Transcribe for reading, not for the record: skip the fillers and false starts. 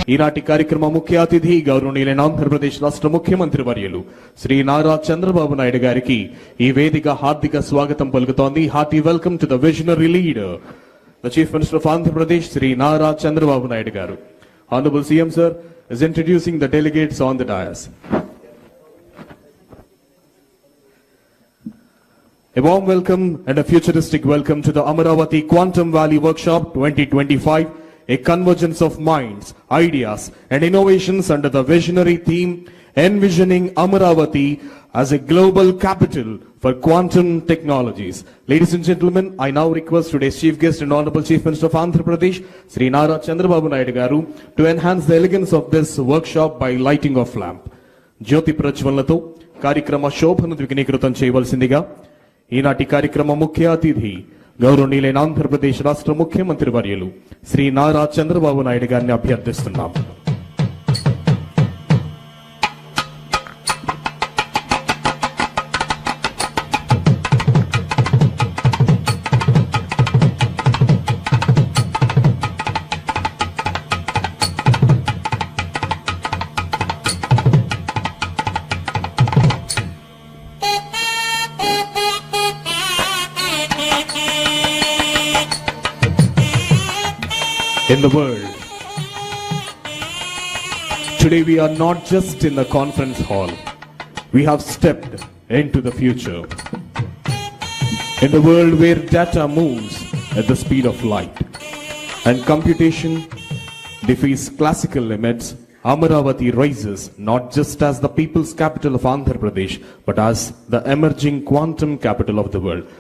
ఈనాటి కార్యక్రమ ముఖ్య అతిథి గౌరవనీయులైన ఆంధ్రప్రదేశ్ రాష్ట్ర ముఖ్యమంత్రి వర్యులు శ్రీ నారా చంద్రబాబు నాయుడు గారికి ఈ వేదిక హార్దిక స్వాగతం పలుకుతోంది. Hearty welcome to the visionary leader the chief minister of Andhra Pradesh Shri Nara Chandrababu Naidu garu. Honorable CM sir is introducing the delegates on the dais. A warm welcome and a futuristic welcome to the Amaravati Quantum Valley Workshop 2025, a convergence of minds, ideas and innovations under the visionary theme Envisioning Amaravati as a global capital for quantum technologies. Ladies and gentlemen, I now request today's chief guest and Honorable Chief Minister of Andhra Pradesh, Sri Nara Chandrababu Naidu Garu, to enhance the elegance of this workshop by lighting of lamp. Jyoti Prajwalnato, Karikrama Shobhanu Dvignekrutam Cheyavalsindiga. ఈనాటి కార్యక్రమ ముఖ్య అతిథి గౌరవనీయులైన ఆంధ్రప్రదేశ్ రాష్ట్ర ముఖ్యమంత్రి వర్యులు శ్రీ నారా చంద్రబాబు నాయుడు గారిని అభ్యర్థిస్తున్నాం. In the world, today we are not just in the conference hall, we have stepped into the future. In the world where data moves at the speed of light and computation defies classical limits, Amaravati rises not just as the people's capital of Andhra Pradesh, but as the emerging quantum capital of the world.